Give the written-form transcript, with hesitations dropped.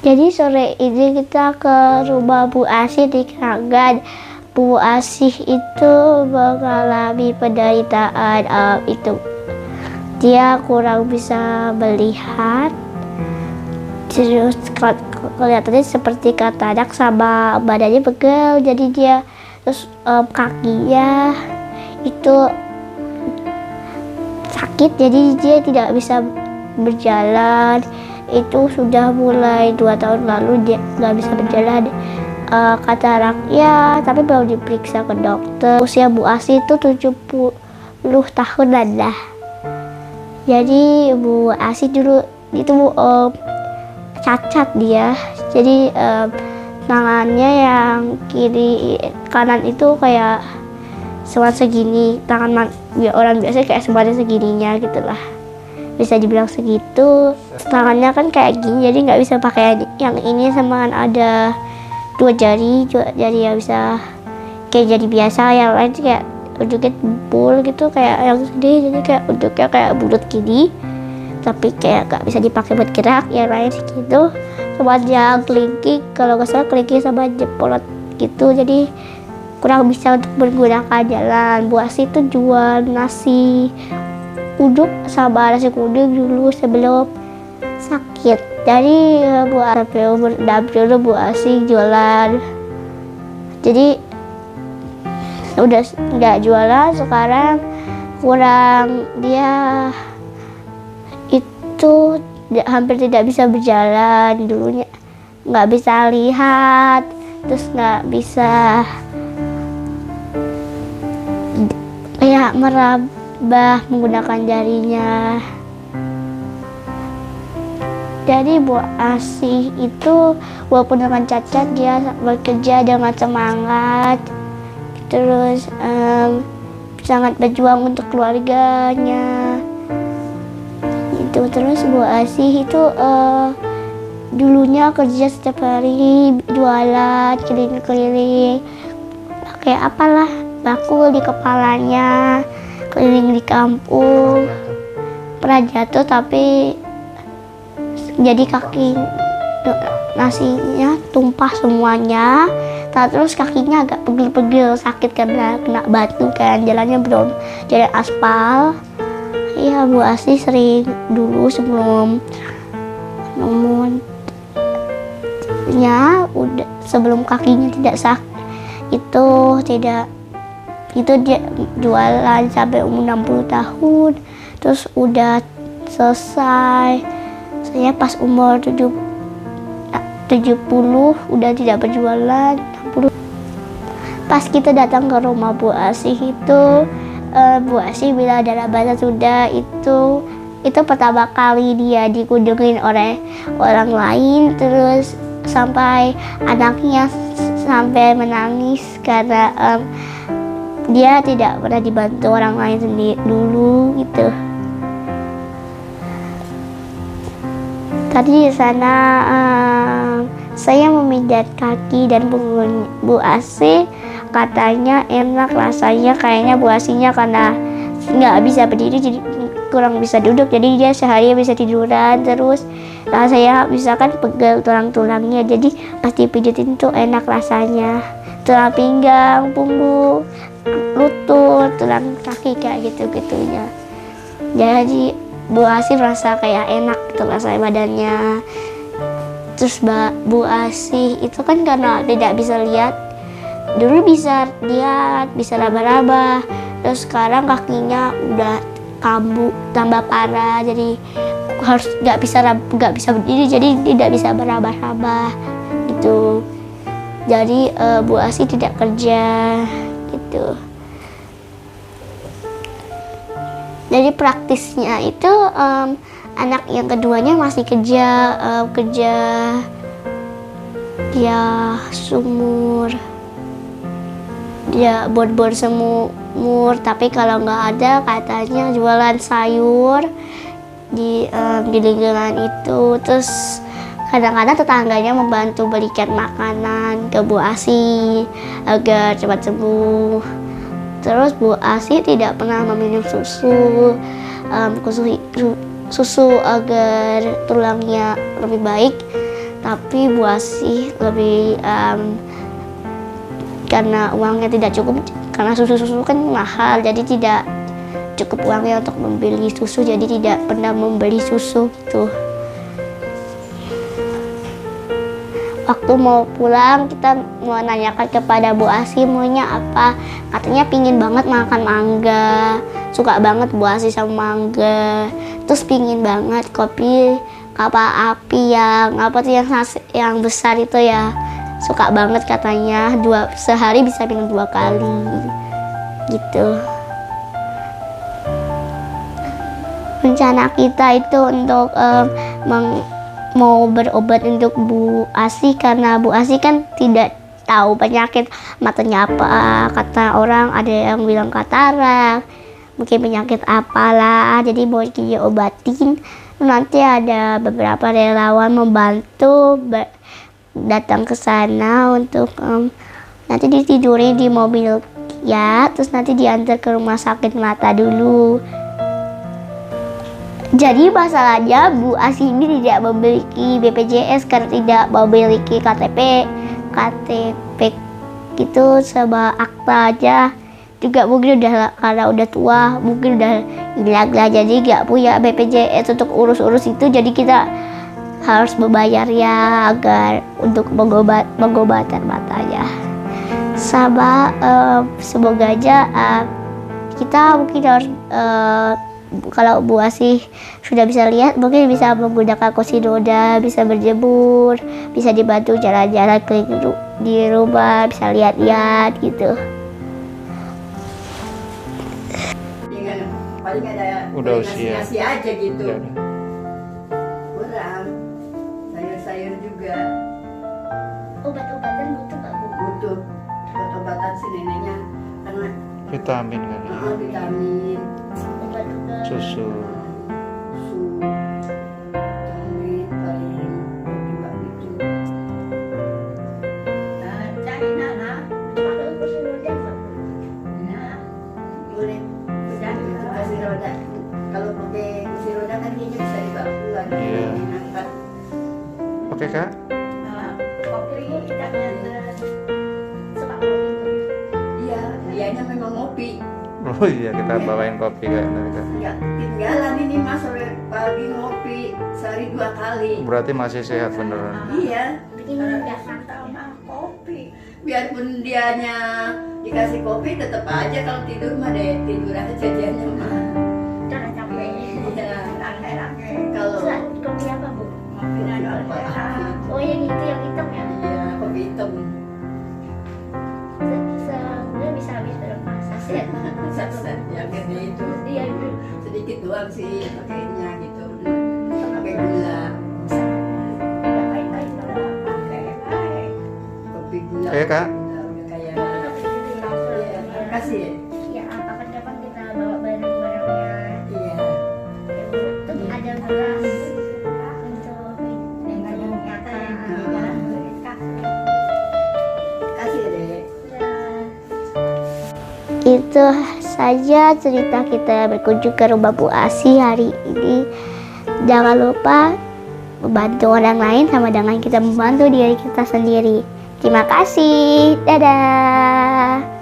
Jadi sore ini kita ke rumah Bu Asih di Keranggan. Bu Asih itu mengalami penderitaan itu. Dia kurang bisa melihat. Terus kelihatannya seperti katarak sama badannya pegel. Jadi dia terus kakinya itu sakit. Jadi dia tidak bisa berjalan. Itu sudah mulai 2 tahun lalu dia nggak bisa berjalan, kataraknya, tapi baru diperiksa ke dokter. Usia Bu Asih itu 70 tahunan lah. Jadi Bu Asih dulu itu cacat dia. Jadi tangannya yang kiri kanan itu kayak cuma segini, tangan orang biasa kayak semuanya segininya gitulah. Bisa dibilang segitu. Tangannya kan kayak gini, jadi nggak bisa pakai yang ini, sama ada 2 jari yang bisa kayak jadi biasa. Yang lain sih kayak ujungnya bul gitu, kayak yang sedih, jadi kayak ujungnya kayak bulat gini, tapi kayak nggak bisa dipakai buat gerak. Yang lain sih gitu. Sama yang kelingking, kalau nggak salah kelingking sama jempolot gitu, jadi kurang bisa untuk menggunakan jalan. Bu Asih itu jual nasi uduk sama nasi kuning dulu sebelum sakit. Jadi Bu Bu Asih jualan. Jadi udah nggak jualan sekarang, kurang dia itu hampir tidak bisa berjalan. Dulunya nggak bisa lihat, terus nggak bisa kayak meraba menggunakan jarinya. Jadi Bu Asih itu walaupun dengan cacat, dia bekerja dengan semangat, terus sangat berjuang untuk keluarganya itu. Terus Bu Asih itu dulunya kerja setiap hari, jualan keliling-keliling, pakai apalah bakul di kepalanya, keliling di kampung. Pernah jatuh tapi jadi kaki nasinya tumpah semuanya. Terus kakinya agak pegel-pegel, sakit karena kena batu kan, jalannya belum jalan aspal. Iya, Bu Asih sering dulu sebelum sebelum kakinya tidak sakit itu dia jualan sampai umur 60 tahun. Terus udah selesai. Saya pas umur 70 udah tidak berjualan. 60. Pas kita datang ke rumah Bu Asih itu, Bu Asih bilang dalam bahasa Sunda itu pertama kali dia dikunjungin oleh orang lain, terus sampai anaknya sampai menangis karena dia tidak pernah dibantu orang lain sendiri dulu gitu. Tadi di sana saya memijat kaki dan punggung Bu Asih, katanya enak rasanya. Kayaknya Bu Asihnya karena nggak bisa berdiri jadi kurang bisa duduk, jadi dia sehari bisa tiduran terus. Saya misalkan pegel tulang-tulangnya, jadi pasti pijetin tuh enak rasanya. Tulang pinggang, punggung, lutut, tulang kaki kayak gitu-gitunya. Jadi Bu Asih merasa kayak enak gitu rasanya badannya. Terus Bu Asih itu kan karena tidak bisa lihat, dulu bisa lihat, bisa raba-raba, terus sekarang kakinya udah kambuh tambah parah, jadi harus nggak bisa berdiri, jadi tidak bisa beraba-raba gitu. Jadi Bu Asih tidak kerja gitu. Jadi praktisnya itu anak yang keduanya masih kerja dia sumur, dia bor-bor semur, tapi kalau nggak ada katanya jualan sayur di lingkungan itu. Terus kadang-kadang tetangganya membantu belikan makanan ke Bu Asih agar cepat sembuh. Terus Bu Asih tidak pernah meminum susu agar tulangnya lebih baik. Tapi Bu Asih lebih karena uangnya tidak cukup, karena susu kan mahal, jadi tidak cukup uangnya untuk membeli susu, jadi tidak pernah membeli susu gitu. Waktu mau pulang kita mau nanyakan kepada Bu Asih maunya apa, katanya pingin banget makan mangga, suka banget Bu Asih sama mangga, terus pingin banget kopi kapal api yang apa tuh yang besar itu ya, suka banget katanya, sehari bisa minum 2 kali gitu. Rencana kita itu untuk mau berobat untuk Bu Asih, karena Bu Asih kan tidak tahu penyakit matanya apa. Kata orang ada yang bilang katarak, mungkin penyakit apalah, jadi mau diobatin. Nanti ada beberapa relawan membantu datang ke sana untuk nanti ditidurin di mobil ya, terus nanti diantar ke rumah sakit mata dulu. Jadi masalahnya Bu Asih ini tidak memiliki BPJS karena tidak memiliki KTP gitu, sama akta aja. Juga mungkin karena udah tua, mungkin udah hilang lah, jadi nggak punya BPJS untuk urus-urus itu. Jadi kita harus membayar ya agar untuk pengobatan matanya. Sama semoga aja kita mungkin harus kalau Bu Asih sudah bisa lihat, mungkin bisa menggunakan kursi roda, bisa berjemur, bisa dibantu jalan-jalan di rumah, bisa lihat-lihat gitu. Paling ada udah usia ngasih aja gitu. Ya, kurang sayur-sayur juga. Obat-obatan butuh nggak Bu? Butuh obat-obatan si neneknya karena vitamin kan ya. vitamin, Obat-obatan Susu vitamin paling juga gitu. Nah, cari nana, pakai kursi roda nggak Bu? nah boleh. Kursi roda. Kalau pakai kursi roda kan dia bisa dibawa keluar. Iya. Angkat. Oke Kak. Kopi kita Suka kopi Bu? iya, dianya memang ngopi. Oh iya, kita bawain kopi Kak nanti Kak. Enggak, tinggalan ini Mas sore pagi ngopi sehari 2 kali. Berarti masih sehat beneran. Iya, Bikin nggak sama kopi. Biarpun dianya dikasih kopi tetap aja kalau tidur mah deh tidur aja jajannya mah. Jangan capek. Iya, kalau Kopi apa Bu? ngopi nado Oh yang itu yang hitam ya? iya kopi hitam. Sebenarnya bisa habis berapa saset? Set yang gede itu Iya Bu. sedikit doang sih pakainya gitu. Pakai gula. Kopi gula. Oke, Kak. Udah kayak iya, makasih ya. Ya kapan-kapan kita bawa barang-barangnya. Iya. Untuk ada beras untuk Kasih deh. Itu saja cerita kita berkunjung ke rumah Bu Asih hari ini. Jangan lupa membantu orang lain sama dengan kita membantu diri kita sendiri. Terima kasih. Dadah.